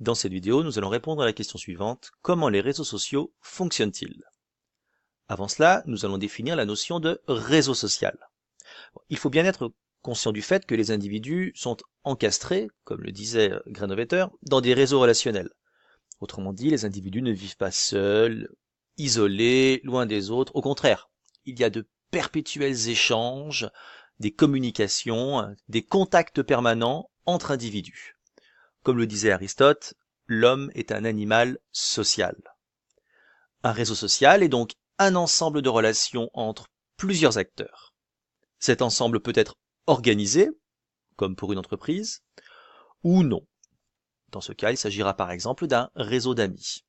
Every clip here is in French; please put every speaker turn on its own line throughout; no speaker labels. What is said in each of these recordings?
Dans cette vidéo, nous allons répondre à la question suivante: comment les réseaux sociaux fonctionnent-ils? Avant cela, nous allons définir la notion de réseau social. Il faut bien être conscient du fait que les individus sont encastrés, comme le disait Granovetter, dans des réseaux relationnels. Autrement dit, les individus ne vivent pas seuls, isolés, loin des autres. Au contraire, il y a de perpétuels échanges, des communications, des contacts permanents entre individus. Comme le disait Aristote, l'homme est un animal social. Un réseau social est donc un ensemble de relations entre plusieurs acteurs. Cet ensemble peut être organisé, comme pour une entreprise, ou non. Dans ce cas, il s'agira par exemple d'un réseau d'amis.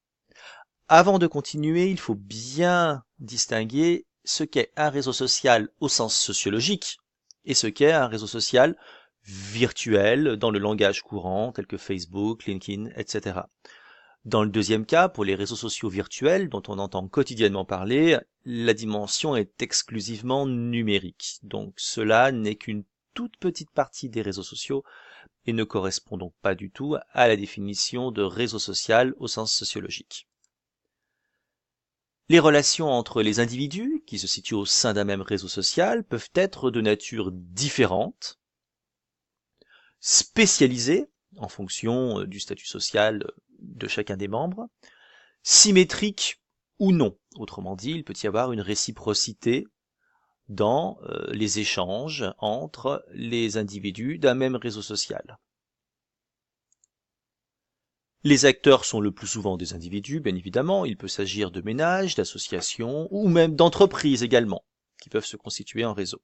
Avant de continuer, il faut bien distinguer ce qu'est un réseau social au sens sociologique et ce qu'est un réseau social virtuel dans le langage courant tel que Facebook, LinkedIn, etc. Dans le deuxième cas, pour les réseaux sociaux virtuels dont on entend quotidiennement parler, la dimension est exclusivement numérique. Donc cela n'est qu'une toute petite partie des réseaux sociaux et ne correspond donc pas du tout à la définition de réseau social au sens sociologique. Les relations entre les individus qui se situent au sein d'un même réseau social peuvent être de nature différente, spécialisées en fonction du statut social de chacun des membres, symétriques ou non. Autrement dit, il peut y avoir une réciprocité dans les échanges entre les individus d'un même réseau social. Les acteurs sont le plus souvent des individus, bien évidemment. Il peut s'agir de ménages, d'associations ou même d'entreprises également, qui peuvent se constituer en réseau.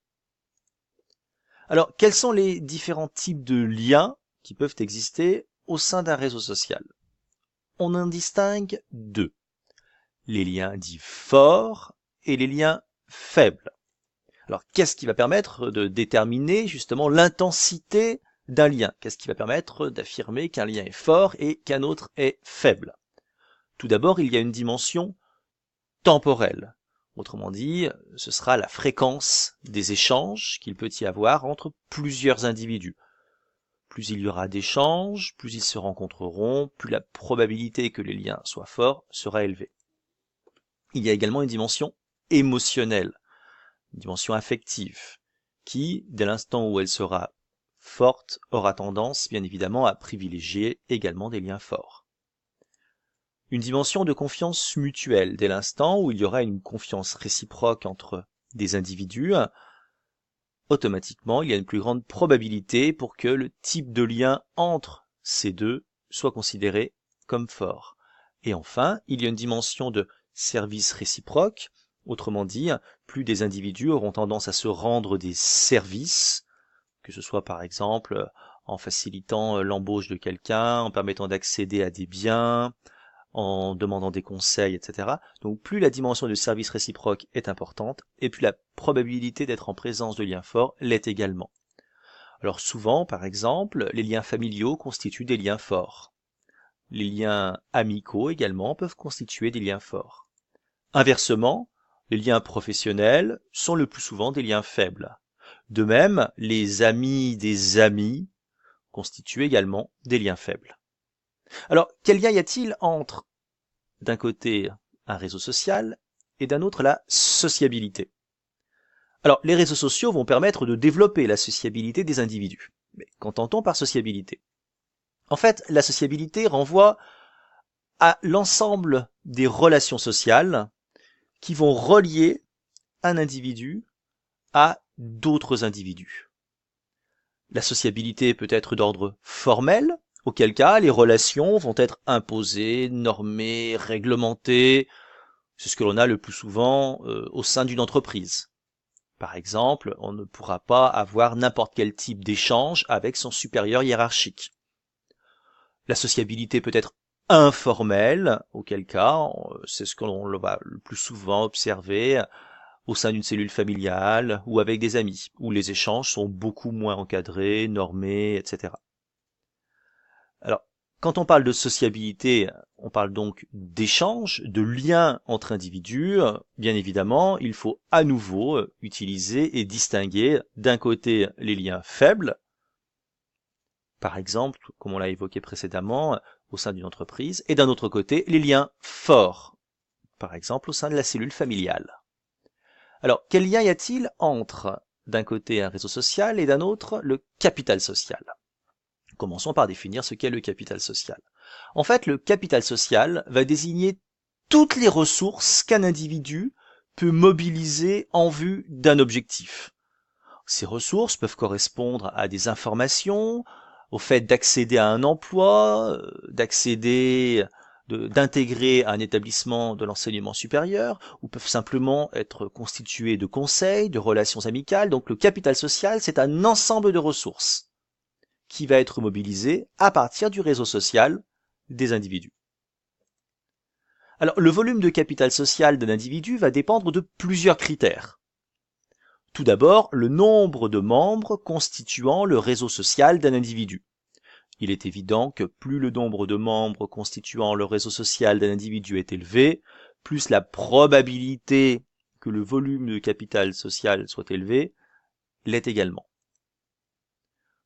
Alors, quels sont les différents types de liens qui peuvent exister au sein d'un réseau social? On en distingue deux: les liens dits forts et les liens faibles. Alors, qu'est-ce qui va permettre de déterminer justement l'intensité d'un lien? Qu'est-ce qui va permettre d'affirmer qu'un lien est fort et qu'un autre est faible? Tout d'abord, il y a une dimension temporelle. Autrement dit, ce sera la fréquence des échanges qu'il peut y avoir entre plusieurs individus. Plus il y aura d'échanges, plus ils se rencontreront, plus la probabilité que les liens soient forts sera élevée. Il y a également une dimension émotionnelle, une dimension affective, qui, dès l'instant où elle sera forte, aura tendance, bien évidemment, à privilégier également des liens forts. Une dimension de confiance mutuelle, dès l'instant où il y aura une confiance réciproque entre des individus, automatiquement, il y a une plus grande probabilité pour que le type de lien entre ces deux soit considéré comme fort. Et enfin, il y a une dimension de service réciproque. Autrement dit, plus des individus auront tendance à se rendre des services, que ce soit par exemple en facilitant l'embauche de quelqu'un, en permettant d'accéder à des biens, en demandant des conseils, etc. Donc plus la dimension de service réciproque est importante, et plus la probabilité d'être en présence de liens forts l'est également. Alors souvent, par exemple, les liens familiaux constituent des liens forts. Les liens amicaux également peuvent constituer des liens forts. Inversement, les liens professionnels sont le plus souvent des liens faibles. De même, les amis des amis constituent également des liens faibles. Alors, quel lien y a-t-il entre, d'un côté, un réseau social et d'un autre, la sociabilité? Alors, les réseaux sociaux vont permettre de développer la sociabilité des individus. Mais qu'entend-on par sociabilité? En fait, la sociabilité renvoie à l'ensemble des relations sociales qui vont relier un individu à d'autres individus. La sociabilité peut être d'ordre formel, auquel cas les relations vont être imposées, normées, réglementées. C'est ce que l'on a le plus souvent au sein d'une entreprise. Par exemple, on ne pourra pas avoir n'importe quel type d'échange avec son supérieur hiérarchique. La sociabilité peut être informelle, auquel cas c'est ce que l'on va le plus souvent observer au sein d'une cellule familiale ou avec des amis, où les échanges sont beaucoup moins encadrés, normés, etc. Alors, quand on parle de sociabilité, on parle donc d'échanges, de liens entre individus. Bien évidemment, il faut à nouveau utiliser et distinguer d'un côté les liens faibles par exemple, comme on l'a évoqué précédemment, au sein d'une entreprise, et d'un autre côté, les liens forts, par exemple au sein de la cellule familiale. Alors, quel lien y a-t-il entre, d'un côté, un réseau social et d'un autre, le capital social? Commençons par définir ce qu'est le capital social. En fait, le capital social va désigner toutes les ressources qu'un individu peut mobiliser en vue d'un objectif. Ces ressources peuvent correspondre à des informations, au fait d'accéder à un emploi, d'intégrer un établissement de l'enseignement supérieur, ou peuvent simplement être constituées de conseils, de relations amicales. Donc le capital social, c'est un ensemble de ressources qui va être mobilisé à partir du réseau social des individus. Alors le volume de capital social d'un individu va dépendre de plusieurs critères. Tout d'abord, le nombre de membres constituant le réseau social d'un individu. Il est évident que plus le nombre de membres constituant le réseau social d'un individu est élevé, plus la probabilité que le volume de capital social soit élevé l'est également.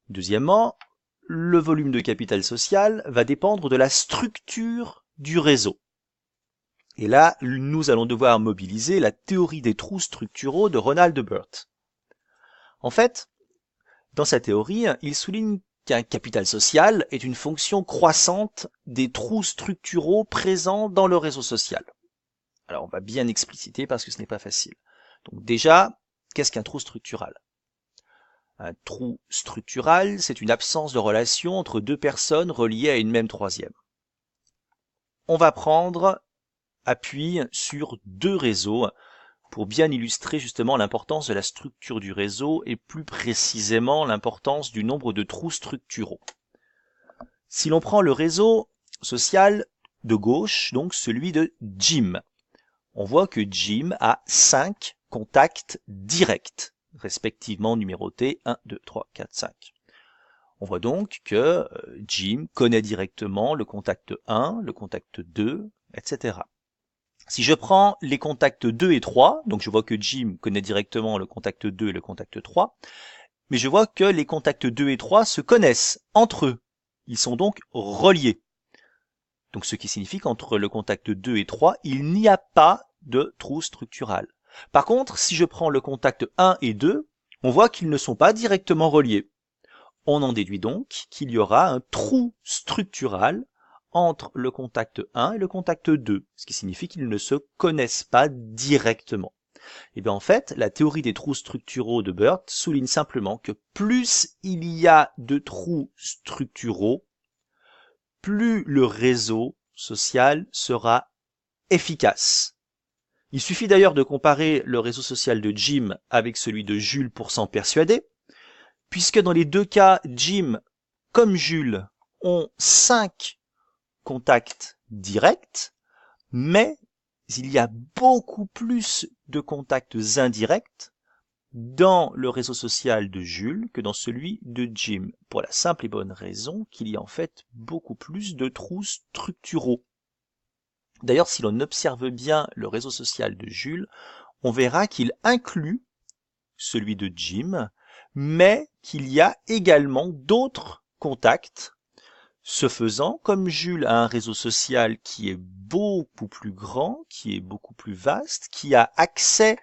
Deuxièmement, le volume de capital social va dépendre de la structure du réseau. Et là, nous allons devoir mobiliser la théorie des trous structuraux de Ronald Burt. En fait, dans sa théorie, il souligne qu'un capital social est une fonction croissante des trous structuraux présents dans le réseau social. Alors on va bien expliciter parce que ce n'est pas facile. Donc déjà, qu'est-ce qu'un trou structural? Un trou structural, c'est une absence de relation entre deux personnes reliées à une même troisième. On va prendre appui sur deux réseaux pour bien illustrer justement l'importance de la structure du réseau et plus précisément l'importance du nombre de trous structuraux. Si l'on prend le réseau social de gauche, donc celui de Jim, on voit que Jim a 5 contacts directs, respectivement numérotés 1, 2, 3, 4, 5. On voit donc que Jim connaît directement le contact 1, le contact 2, etc. Si je prends les contacts 2 et 3, donc je vois que Jim connaît directement le contact 2 et le contact 3, mais je vois que les contacts 2 et 3 se connaissent entre eux. Ils sont donc reliés. Donc ce qui signifie qu'entre le contact 2 et 3, il n'y a pas de trou structural. Par contre, si je prends le contact 1 et 2, on voit qu'ils ne sont pas directement reliés. On en déduit donc qu'il y aura un trou structural entre le contact 1 et le contact 2, ce qui signifie qu'ils ne se connaissent pas directement. Et bien en fait, la théorie des trous structuraux de Burt souligne simplement que plus il y a de trous structuraux, plus le réseau social sera efficace. Il suffit d'ailleurs de comparer le réseau social de Jim avec celui de Jules pour s'en persuader, puisque dans les deux cas, Jim comme Jules ont 5 contacts directs, mais il y a beaucoup plus de contacts indirects dans le réseau social de Jules que dans celui de Jim, pour la simple et bonne raison qu'il y a en fait beaucoup plus de trous structuraux. D'ailleurs, si l'on observe bien le réseau social de Jules, on verra qu'il inclut celui de Jim, mais qu'il y a également d'autres contacts. Ce faisant, comme Jules a un réseau social qui est beaucoup plus grand, qui est beaucoup plus vaste, qui a accès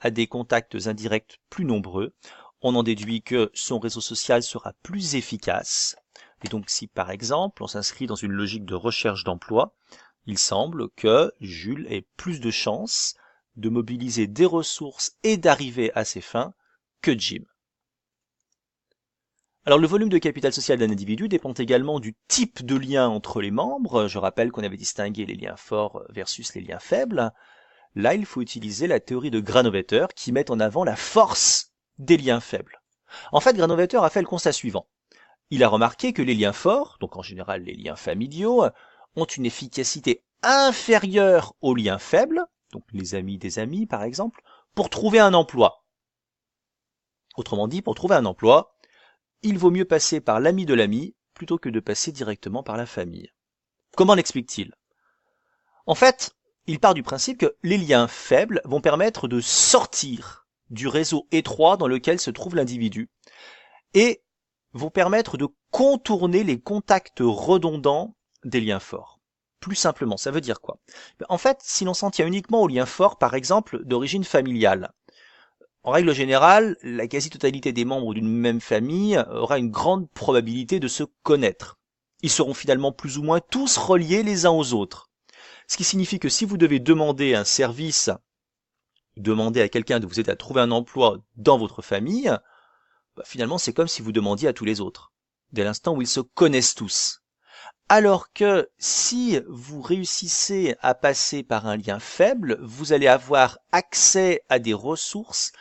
à des contacts indirects plus nombreux, on en déduit que son réseau social sera plus efficace. Et donc si par exemple on s'inscrit dans une logique de recherche d'emploi, il semble que Jules ait plus de chances de mobiliser des ressources et d'arriver à ses fins que Jim. Alors le volume de capital social d'un individu dépend également du type de lien entre les membres. Je rappelle qu'on avait distingué les liens forts versus les liens faibles. Là, il faut utiliser la théorie de Granovetter qui met en avant la force des liens faibles. En fait, Granovetter a fait le constat suivant. Il a remarqué que les liens forts, donc en général les liens familiaux, ont une efficacité inférieure aux liens faibles, donc les amis des amis par exemple, pour trouver un emploi. Autrement dit, pour trouver un emploi, il vaut mieux passer par l'ami de l'ami plutôt que de passer directement par la famille. Comment l'explique-t-il? En fait, il part du principe que les liens faibles vont permettre de sortir du réseau étroit dans lequel se trouve l'individu et vont permettre de contourner les contacts redondants des liens forts. Plus simplement, ça veut dire quoi? En fait, si l'on s'en tient uniquement aux liens forts, par exemple, d'origine familiale, en règle générale, la quasi-totalité des membres d'une même famille aura une grande probabilité de se connaître. Ils seront finalement plus ou moins tous reliés les uns aux autres. Ce qui signifie que si vous devez demander un service, demander à quelqu'un de vous aider à trouver un emploi dans votre famille, finalement c'est comme si vous demandiez à tous les autres, dès l'instant où ils se connaissent tous. Alors que si vous réussissez à passer par un lien faible, vous allez avoir accès à des ressources,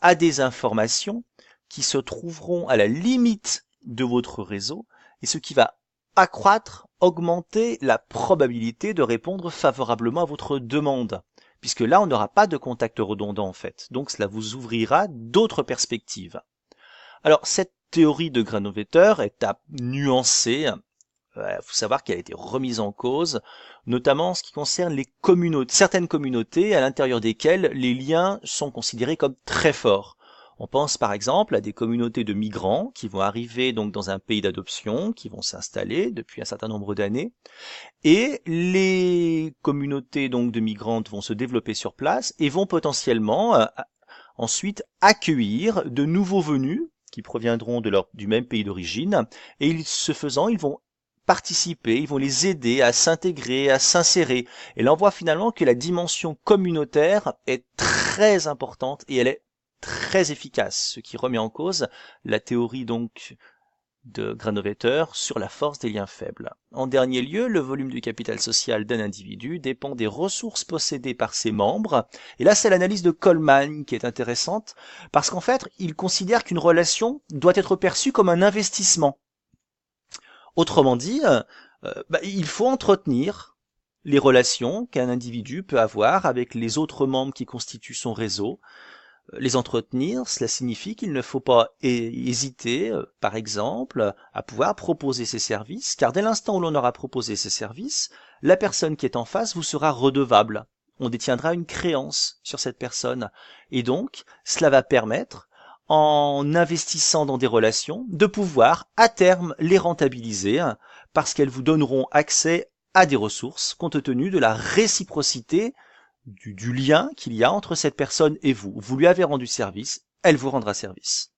à des informations qui se trouveront à la limite de votre réseau, et ce qui va accroître, augmenter la probabilité de répondre favorablement à votre demande. Puisque là, on n'aura pas de contact redondant en fait. Donc cela vous ouvrira d'autres perspectives. Alors cette théorie de Granovetter est à nuancer. Il faut savoir qu'elle a été remise en cause, notamment en ce qui concerne les communautés, certaines communautés à l'intérieur desquelles les liens sont considérés comme très forts. On pense par exemple à des communautés de migrants qui vont arriver donc dans un pays d'adoption, qui vont s'installer depuis un certain nombre d'années, et les communautés donc de migrantes vont se développer sur place et vont potentiellement ensuite accueillir de nouveaux venus qui proviendront du même pays d'origine, et ce faisant, ils vont participer, ils vont les aider à s'intégrer, à s'insérer. Et là, on voit finalement que la dimension communautaire est très importante et elle est très efficace, ce qui remet en cause la théorie donc de Granovetter sur la force des liens faibles. En dernier lieu, le volume du capital social d'un individu dépend des ressources possédées par ses membres. Et là, c'est l'analyse de Coleman qui est intéressante, parce qu'en fait, il considère qu'une relation doit être perçue comme un investissement. Autrement dit, il faut entretenir les relations qu'un individu peut avoir avec les autres membres qui constituent son réseau. Les entretenir, cela signifie qu'il ne faut pas hésiter, par exemple, à pouvoir proposer ses services, car dès l'instant où l'on aura proposé ses services, la personne qui est en face vous sera redevable. On détiendra une créance sur cette personne. Et donc, cela va permettre, en investissant dans des relations, de pouvoir, à terme, les rentabiliser, parce qu'elles vous donneront accès à des ressources, compte tenu de la réciprocité du lien qu'il y a entre cette personne et vous. Vous lui avez rendu service, elle vous rendra service.